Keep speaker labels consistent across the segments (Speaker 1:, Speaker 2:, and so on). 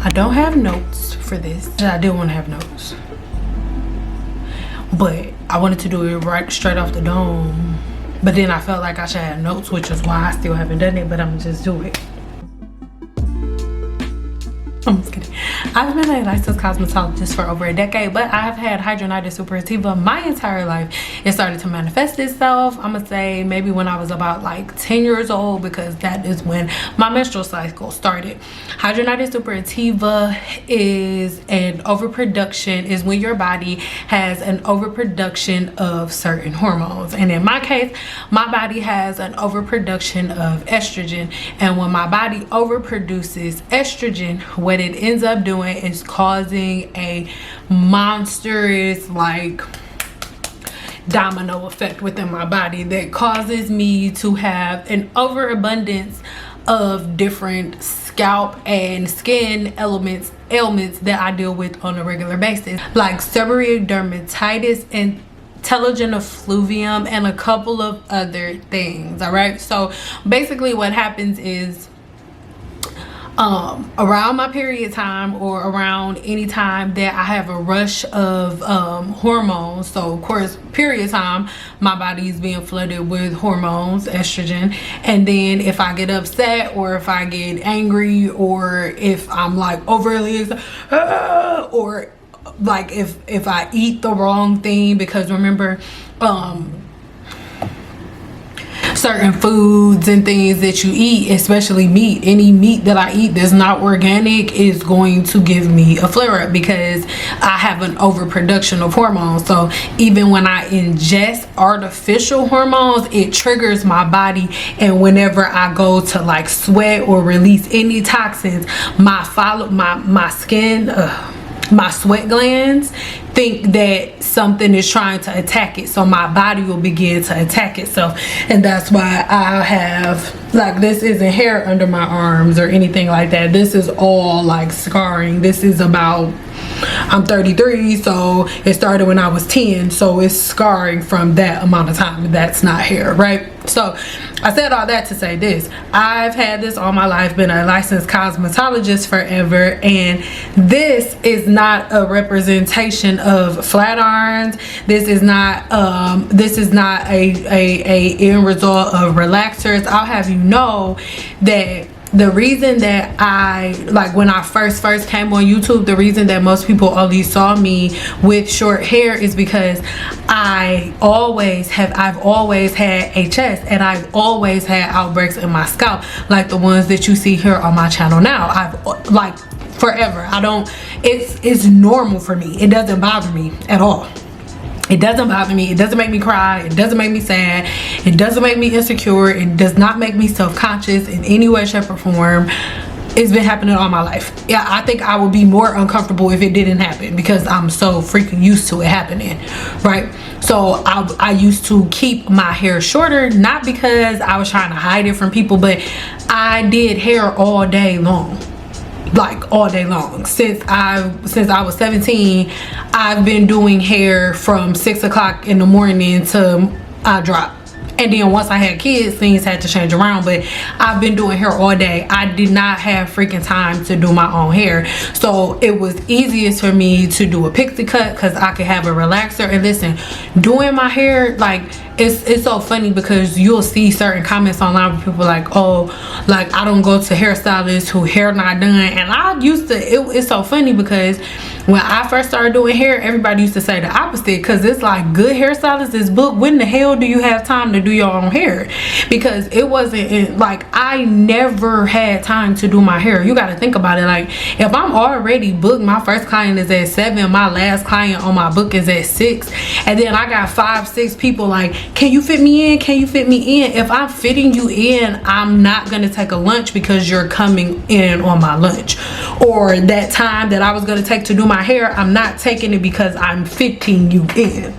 Speaker 1: I don't have notes for this. I did want to have notes, but I wanted to do it right straight off the dome. But then I felt like I should have notes, which is why I still haven't done it, but I'm just do it. I'm just kidding. I've been a licensed cosmetologist for over a decade, but I've had hidradenitis suppurativa my entire life. It started to manifest itself, I'm gonna say maybe when I was about like 10 years old, because that is when my menstrual cycle started. Hidradenitis suppurativa is an overproduction, is when your body has an overproduction of certain hormones. And in my case, my body has an overproduction of estrogen. And when my body overproduces estrogen, what it ends up doing is causing a monstrous like domino effect within my body that causes me to have an overabundance of different scalp and skin ailments that I deal with on a regular basis, like seborrheic dermatitis and Telogen effluvium and a couple of other things. All right, so basically what happens is around my period time, or around any time that I have a rush of hormones, so of course period time, my body is being flooded with hormones, estrogen. And then if I get upset, or if I get angry, or if I'm like overly or like if I eat the wrong thing, because remember certain foods and things that you eat, especially meat, any meat that I eat that's not organic is going to give me a flare-up, because I have an overproduction of hormones. So even when I ingest artificial hormones, it triggers my body, and whenever I go to like sweat or release any toxins, my skin, my sweat glands think that something is trying to attack it, so my body will begin to attack itself. And that's why I have, like, this isn't hair under my arms or anything like that. This is all like scarring. This is about, I'm 33, so it started when I was 10, so it's scarring from that amount of time. That's not hair, right? So I said all that to say this: I've had this all my life, been a licensed cosmetologist forever, and this is not a representation of flat irons. This is not a end result of relaxers. I'll have you know that the reason that I, like, when I first came on YouTube, the reason that most people only saw me with short hair is because I've always had HS, and I've always had outbreaks in my scalp, like the ones that you see here on my channel now. I've, like, forever. It's normal for me. It doesn't bother me at all. It doesn't bother me. It doesn't make me cry. It doesn't make me sad. It doesn't make me insecure. It does not make me self-conscious in any way, shape, or form. It's been happening all my life. Yeah, I think I would be more uncomfortable if it didn't happen, because I'm so freaking used to it happening, right? So I used to keep my hair shorter, not because I was trying to hide it from people, but I did hair all day long. Like all day long. Since I was 17, I've been doing hair from 6 o'clock in the morning till I drop. And then once I had kids, things had to change around, but I've been doing hair all day. I did not have freaking time to do my own hair, so it was easiest for me to do a pixie cut, because I could have a relaxer. And listen, doing my hair, like, it's so funny, because you'll see certain comments online where people like, oh, like, I don't go to hairstylists who hair not done. And I used to, it's so funny, because when I first started doing hair, everybody used to say the opposite, because it's like, good hairstylists is booked. When the hell do you have time to do your own hair? Because it wasn't like, I never had time to do my hair. You got to think about it. Like, if I'm already booked, my first client is at 7, my last client on my book is at 6, and then I got 5-6 people like, can you fit me in? Can you fit me in? If I'm fitting you in, I'm not gonna take a lunch because you're coming in on my lunch. Or that time that I was gonna take to do my hair, I'm not taking it because I'm fitting you in.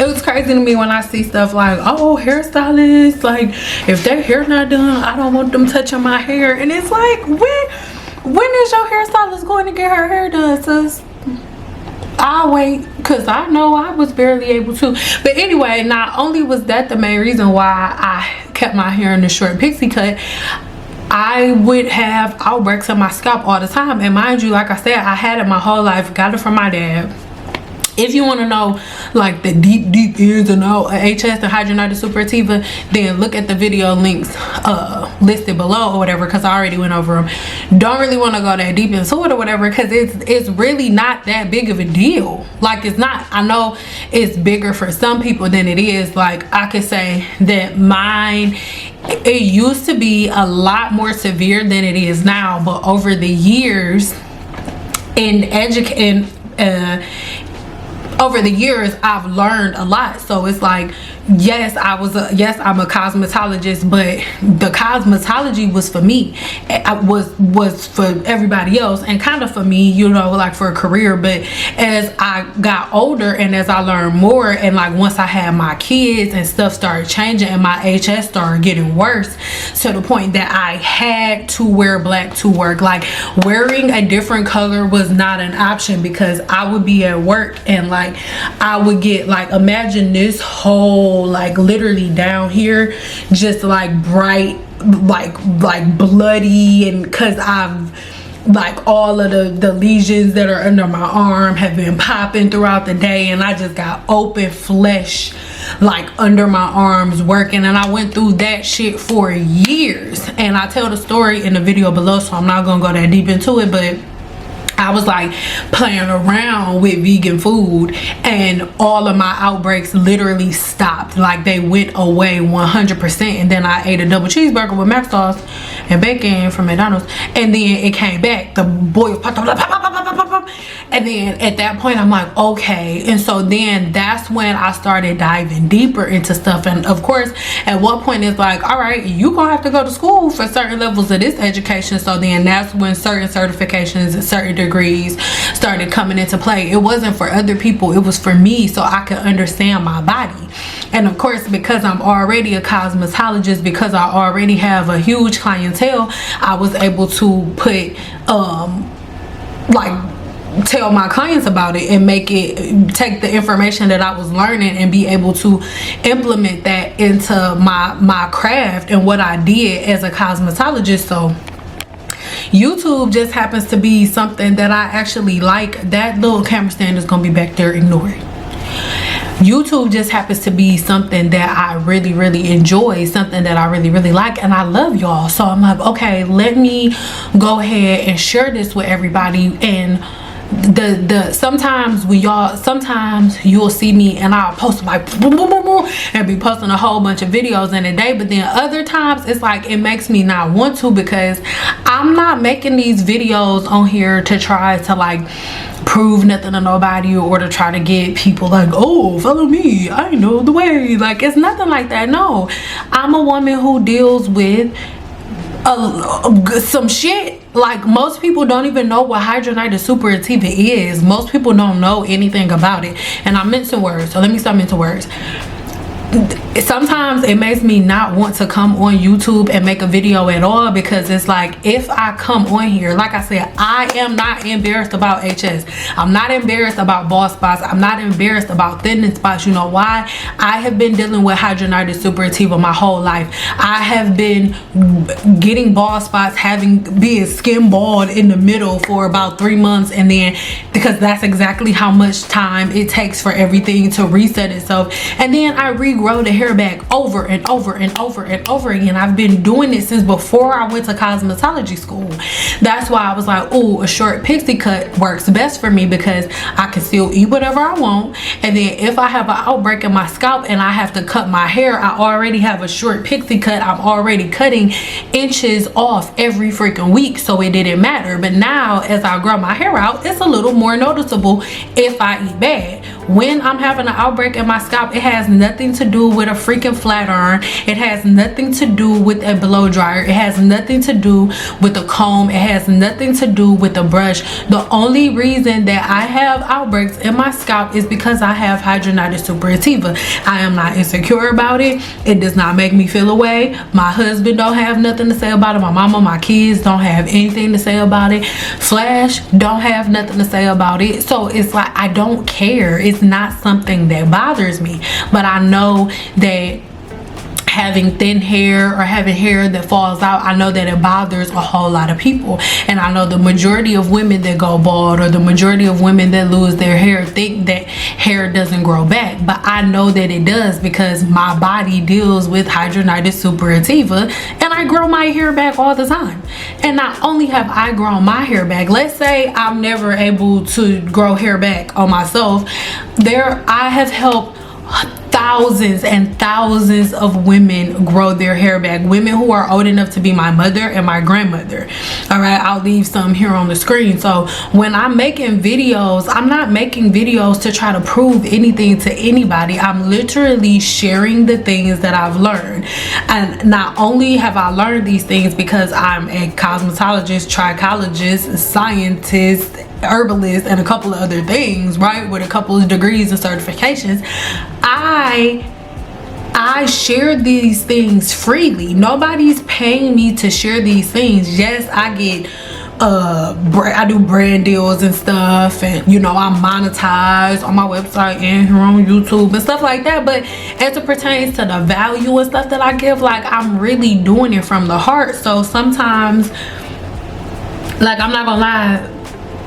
Speaker 1: It was crazy to me when I see stuff like, oh, hairstylists, like, if their hair not done, I don't want them touching my hair. And it's like, when is your hairstylist going to get her hair done, sis? I'll wait, because I know I was barely able to. But anyway, not only was that the main reason why I kept my hair in the short pixie cut, I would have outbreaks on my scalp all the time. And mind you, like I said, I had it my whole life, got it from my dad. If you want to know like the deep ins and out of HS and hydrogenated suppurativa, then look at the video links listed below or whatever, because I already went over them. Don't really want to go that deep into it or whatever, because it's really not that big of a deal. Like, it's not. I know it's bigger for some people than it is. Like, I could say that mine, it used to be a lot more severe than it is now, but over the years over the years I've learned a lot. So it's like, yes, I'm a cosmetologist, but the cosmetology was for me. It was for everybody else, and kind of for me, you know, like for a career. But as I got older and as I learned more, and like once I had my kids and stuff started changing and my HS started getting worse to the point that I had to wear black to work. Like, wearing a different color was not an option, because I would be at work and like I would get, like, imagine this whole, like, literally down here just like bright, like bloody, and because I've, like, all of the lesions that are under my arm have been popping throughout the day, and I just got open flesh like under my arms working, and I went through that shit for years. And I tell the story in the video below, so I'm not gonna go that deep into it, but I was like playing around with vegan food, and all of my outbreaks literally stopped. Like, they went away 100%. And then I ate a double cheeseburger with mac sauce and bacon from McDonald's, and then it came back. The boil popped up, and then at that point I'm like, okay. And so then that's when I started diving deeper into stuff. And of course, at one point it's like, all right, you gonna have to go to school for certain levels of this education. So then that's when certain certifications and certain degrees started coming into play. It wasn't for other people, it was for me, so I could understand my body. And of course, because I'm already a cosmetologist, because I already have a huge clientele, I was able to put like tell my clients about it and take the information that I was learning and be able to implement that into my craft and what I did as a cosmetologist. So YouTube just happens to be something that I actually like. That little camera stand is gonna be back there, ignore it. YouTube just happens to be something that I really enjoy, something that I really like, and I love y'all. So I'm like, okay, let me go ahead and share this with everybody. And sometimes you'll see me and I'll post like boom, boom, boom, boom, and be posting a whole bunch of videos in a day. But then other times it's like, it makes me not want to, because I'm not making these videos on here to try to like prove nothing to nobody, or to try to get people like, oh, follow me, I know the way. Like, it's nothing like that. No, I'm a woman who deals with some shit. Like, most people don't even know what hydrogenated suppurativa is. Most people don't know anything about it. And I mincing words, so let me stop mincing words. Sometimes it makes me not want to come on YouTube and make a video at all, because it's like, if I come on here, like I said, I am not embarrassed about HS. I'm not embarrassed about bald spots. I'm not embarrassed about thinning spots. You know why? I have been dealing with hydrogenated suppurativa my whole life. I have been getting bald spots, being skin bald in the middle for about 3 months, and then, because that's exactly how much time it takes for everything to reset itself, and then I regrow the hair back over and over again. I've been doing it since before I went to cosmetology school. That's why I was like, oh, a short pixie cut works best for me, because I can still eat whatever I want, and then if I have an outbreak in my scalp and I have to cut my hair, I already have a short pixie cut. I'm already cutting inches off every freaking week, so it didn't matter. But now, as I grow my hair out, it's a little more noticeable if I eat bad. When I'm having an outbreak in my scalp, it has nothing to do with a freaking flat iron. It has nothing to do with a blow dryer. It has nothing to do with a comb. It has nothing to do with a brush. The only reason that I have outbreaks in my scalp is because I have hydrogenated suppurativa. I am not insecure about it. It does not make me feel away. My husband don't have nothing to say about it. My mama, my kids don't have anything to say about it. Flash don't have nothing to say about it. So it's like, I don't care. It's not something that bothers me. But I know that having thin hair or having hair that falls out, I know that it bothers a whole lot of people. And I know the majority of women that go bald, or the majority of women that lose their hair, think that hair doesn't grow back. But I know that it does, because my body deals with hidradenitis suppurativa, and I grow my hair back all the time. And not only have I grown my hair back, let's say I'm never able to grow hair back on myself, I have helped thousands and thousands of women grow their hair back. Women who are old enough to be my mother and my grandmother. All right, I'll leave some here on the screen. So when I'm making videos, I'm not making videos to try to prove anything to anybody. I'm literally sharing the things that I've learned. And not only have I learned these things because I'm a cosmetologist, trichologist, scientist, herbalist, and a couple of other things, right, with a couple of degrees and certifications, I share these things freely. Nobody's paying me to share these things. Yes, I get I do brand deals and stuff, and you know, I monetize on my website and here on YouTube and stuff like that. But as it pertains to the value and stuff that I give, like, I'm really doing it from the heart. So sometimes, like, I'm not gonna lie,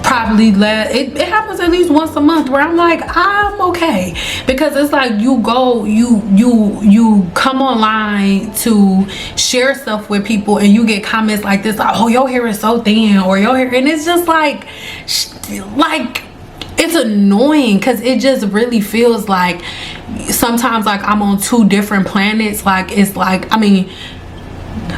Speaker 1: probably it happens at least once a month where I'm like, I'm okay, because it's like you come online to share stuff with people and you get comments like this, like, oh, your hair is so thin, or your hair, and it's just like it's annoying, because it just really feels like sometimes like I'm on two different planets. Like, it's like, I mean,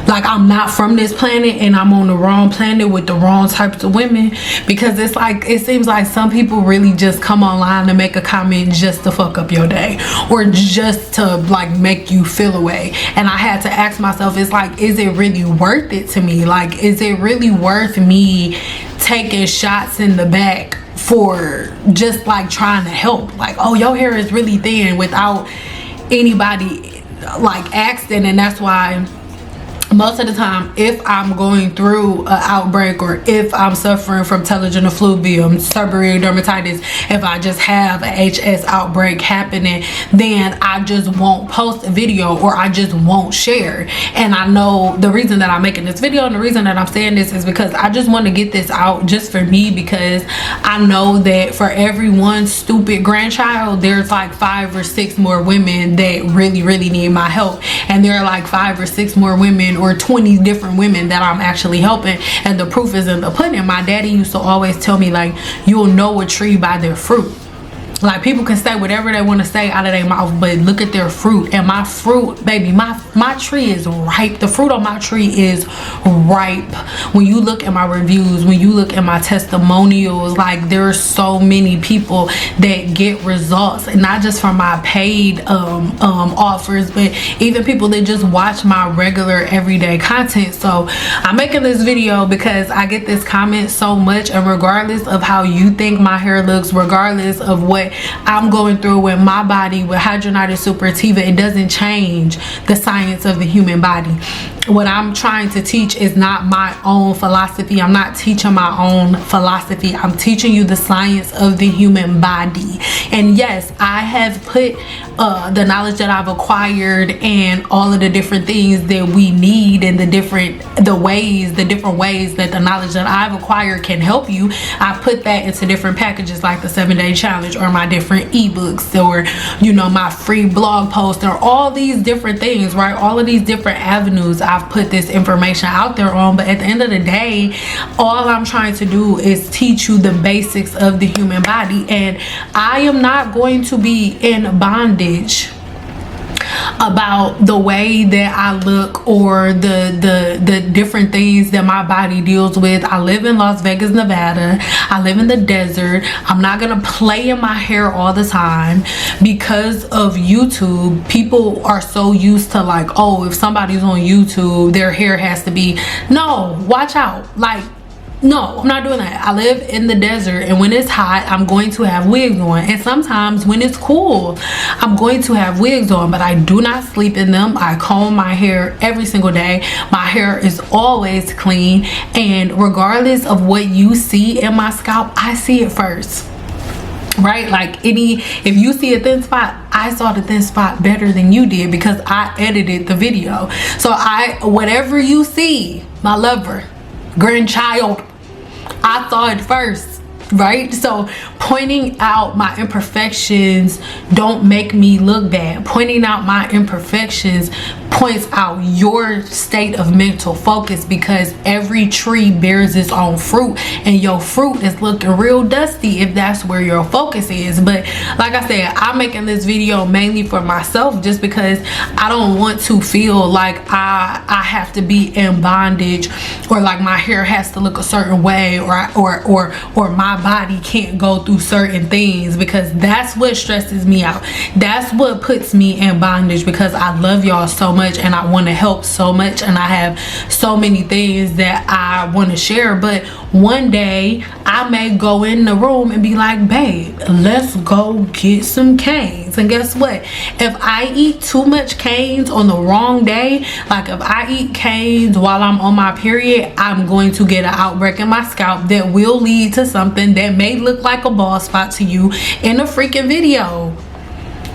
Speaker 1: like I'm not from this planet and I'm on the wrong planet with the wrong types of women, because it's like, it seems like some people really just come online to make a comment just to fuck up your day, or just to like make you feel away. And I had to ask myself, it's like, is it really worth it to me? Like, is it really worth me taking shots in the back for just like trying to help? Like, oh, your hair is really thin, without anybody like asking. And that's why most of the time, if I'm going through an outbreak, or if I'm suffering from telogen effluvium, seborrheic dermatitis, if I just have a HS outbreak happening, then I just won't post a video, or I just won't share. And I know the reason that I'm making this video, and the reason that I'm saying this, is because I just want to get this out just for me, because I know that for every one stupid grandchild, there's like 5 or 6 more women that really need my help. And there are like 5 or 6 more women, or 20 different women that I'm actually helping. And the proof is in the pudding. My daddy used to always tell me, like, you'll know a tree by their fruit. Like, people can say whatever they want to say out of their mouth, but look at their fruit. And my fruit, baby, my tree is ripe. The fruit on my tree is ripe. When you look at my reviews, when you look at my testimonials, like, there are so many people that get results, and not just from my paid offers, but even people that just watch my regular everyday content. So I'm making this video because I get this comment so much, and regardless of how you think my hair looks, regardless of what I'm going through with my body with hidradenitis suppurativa, it doesn't change the science of the human body. What I'm trying to teach is not my own philosophy. I'm not teaching my own philosophy. I'm teaching you the science of the human body. And yes, I have put the knowledge that I've acquired and all of the different things that we need, and the different ways that the knowledge that I've acquired can help you. I put that into different packages, like the 7-day challenge, or my different ebooks, or, you know, my free blog post, or all these different things, right? All of these different avenues I've put this information out there on. But at the end of the day, all I'm trying to do is teach you the basics of the human body. And I am not going to be in bondage about the way that I look, or the different things that my body deals with. I live in Las Vegas, Nevada. I live in the desert. I'm not gonna play in my hair all the time. Because of YouTube, people are so used to, like, oh, if somebody's on YouTube, their hair has to be, no, watch out. Like, no, I'm not doing that. I live in the desert, and when it's hot, I'm going to have wigs on. And sometimes when it's cool, I'm going to have wigs on, but I do not sleep in them. I comb my hair every single day. My hair is always clean, and regardless of what you see in my scalp, I see it first. right? Like if you see a thin spot, I saw the thin spot better than you did because I edited the video. So whatever you see, my lover, grandchild, I saw it first, right? So pointing out my imperfections don't make me look bad. Pointing out my imperfections points out your state of mental focus, because every tree bears its own fruit, and your fruit is looking real dusty if that's where your focus is. But like I said, I'm making this video mainly for myself, just because I don't want to feel like I have to be in bondage, or like my hair has to look a certain way, or my body can't go through certain things, because that's what stresses me out. That's what puts me in bondage, because I love y'all so much and I want to help so much, and I have so many things that I want to share. But one day I may go in the room and be like, babe, let's go get some canes. And guess what? If I eat too much canes on the wrong day, like if I eat canes while I'm on my period, I'm going to get an outbreak in my scalp that will lead to something that may look like a bald spot to you in a freaking video.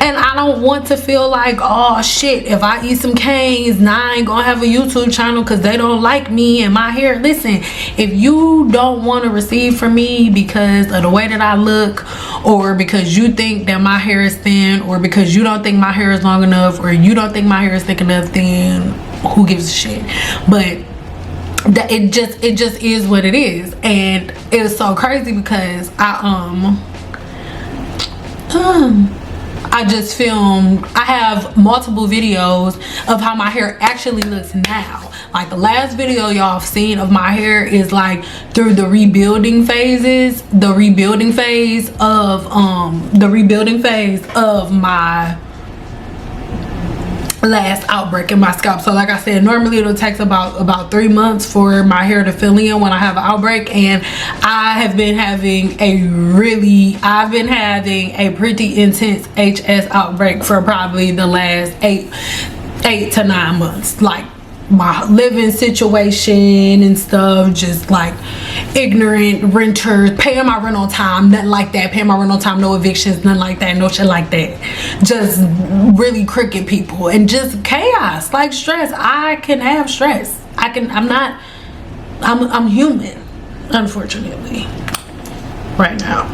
Speaker 1: And I don't want to feel like, oh shit, if I eat some canes, now I ain't gonna have a YouTube channel because they don't like me and my hair. Listen, if you don't want to receive from me because of the way that I look, or because you think that my hair is thin, or because you don't think my hair is long enough, or you don't think my hair is thick enough, then who gives a shit? But it just is what it is. And it's so crazy because I just filmed, I have multiple videos of how my hair actually looks now. Like the last video y'all have seen of my hair is like through the rebuilding phases, the rebuilding phase of my last outbreak in my scalp. So like I said, normally it'll take about 3 months for my hair to fill in when I have an outbreak, and I've been having a pretty intense HS outbreak for probably the last 8 to 9 months. Like my living situation and stuff, just like ignorant renters, paying my rent on time, nothing like that, paying my rent on time, no evictions, nothing like that, no shit like that, just really crooked people and just chaos, like stress. I can have stress. I'm human, unfortunately, right now.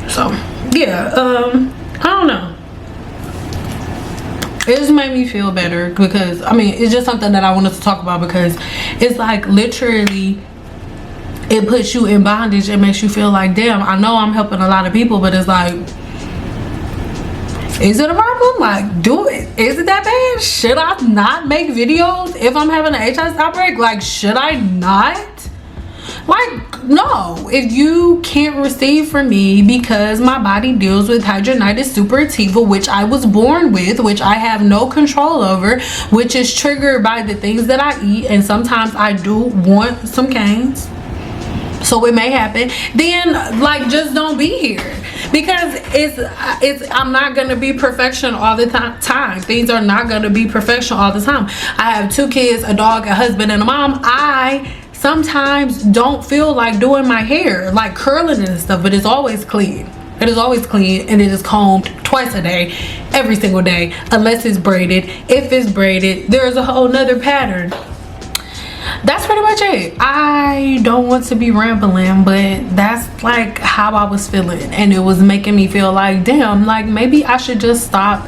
Speaker 1: So yeah, I don't know. It just made me feel better, because I mean, it's just something that I wanted to talk about, because it's like literally it puts you in bondage. It makes you feel like, damn, I know I'm helping a lot of people, but it's like, is it a problem? Like, do it. Is it that bad? Should I not make videos if I'm having an HS outbreak? Like, should I not? Like, no. If you can't receive from me because my body deals with hidradenitis suppurativa, which I was born with, which I have no control over, which is triggered by the things that I eat, and sometimes I do want some canes, so it may happen, then like just don't be here, because it's I'm not gonna be perfection all the time. Things are not gonna be perfection all the time. I have 2 kids, a dog, a husband, and a mom. I sometimes don't feel like doing my hair, like curling it and stuff, but it's always clean. It is always clean, and it is combed twice a day, every single day, unless it's braided. If it's braided, there's a whole nother pattern. That's pretty much it. I don't want to be rambling, but that's like how I was feeling, and it was making me feel like, damn, like maybe I should just stop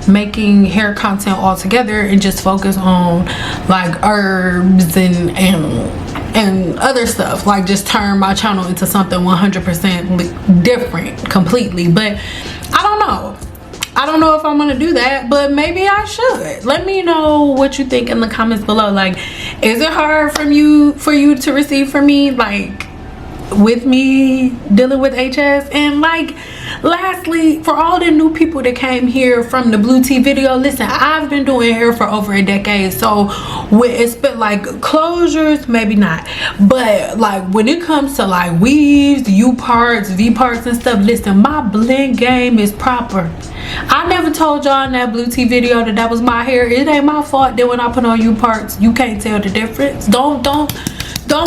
Speaker 1: making hair content altogether and just focus on like herbs and other stuff, like just turn my channel into something 100% different completely. But I don't know if I'm gonna do that, but maybe I should. Let me know what you think in the comments below. Like, is it hard for you to receive from me, like with me dealing with HS? And like, lastly, for all the new people that came here from the blue tea video, listen, I've been doing hair for over a decade, so it's been like closures, maybe not, but like when it comes to like weaves, U parts, V parts and stuff, listen, my blend game is proper. I never told y'all in that blue tea video that was my hair. It ain't my fault that when I put on U parts you can't tell the difference. Don't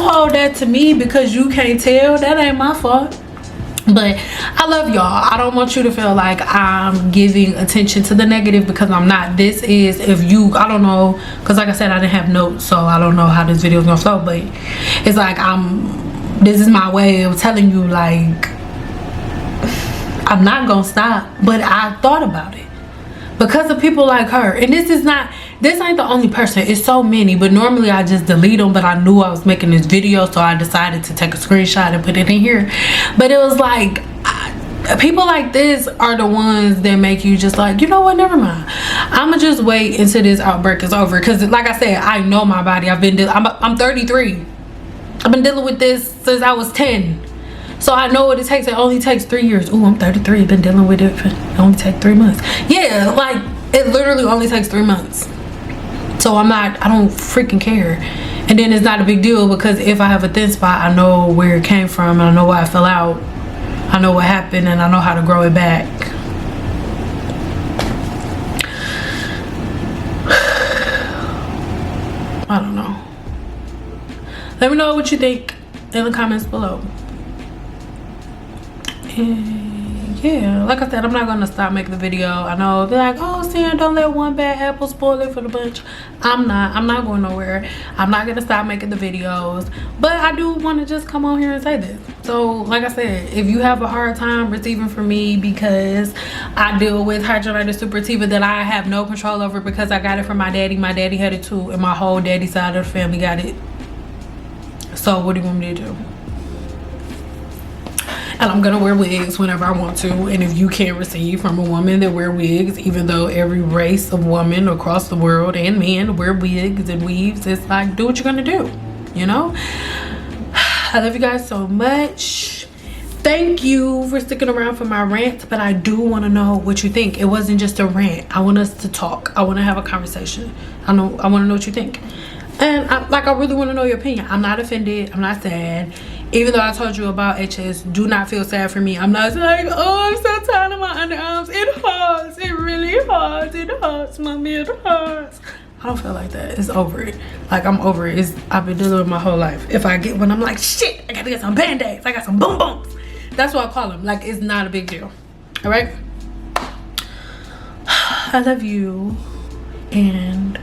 Speaker 1: hold that to me because you can't tell. That ain't my fault. But I love y'all. I don't want you to feel like I'm giving attention to the negative, because I'm not. This is, if you, I don't know, because like I said, I didn't have notes, so I don't know how this video is gonna flow, but it's like this is my way of telling you, like, I'm not gonna stop. But I thought about it because of people like her, and this ain't the only person. It's so many, but normally I just delete them, but I knew I was making this video, so I decided to take a screenshot and put it in here. But it was like, people like this are the ones that make you just like, you know what, never mind, I'ma just wait until this outbreak is over. Because like I said, I know my body. I'm 33. I've been dealing with this since I was 10, so I know what it takes. It only takes 3 years. Ooh, I'm 33, been dealing with it. It only takes 3 months. Yeah, like, it literally only takes 3 months. So I don't freaking care. And then it's not a big deal, because if I have a thin spot, I know where it came from, and I know why I fell out. I know what happened, and I know how to grow it back. I don't know. Let me know what you think in the comments below. And yeah, like I said, I'm not gonna stop making the video. I know they're like, oh, Cyn, don't let one bad apple spoil it for the bunch. I'm not going nowhere. I'm not gonna stop making the videos, but I do want to just come on here and say this. So like I said, if you have a hard time receiving from me because I deal with hidradenitis suppurativa that I have no control over, because I got it from my daddy had it too, and my whole daddy side of the family got it. So what do you want me to do? And I'm gonna wear wigs whenever I want to. And if you can't receive from a woman that wear wigs, even though every race of women across the world and men wear wigs and weaves, it's like, do what you're gonna do, you know? I love you guys so much. Thank you for sticking around for my rant, but I do want to know what you think. It wasn't just a rant. I want us to talk. I want to have a conversation. I want to know what you think. And I really want to know your opinion. I'm not offended. I'm not sad. Even though I told you about HS, do not feel sad for me. I'm not like, oh, I'm so tired of my underarms. It hurts. It really hurts. It hurts, mommy. It hurts. I don't feel like that. It's over it. Like, I'm over it. I've been dealing with my whole life. If I get one, I'm like, shit, I gotta get some band-aids. I got some boom booms. That's what I call them. Like, it's not a big deal. All right? I love you. And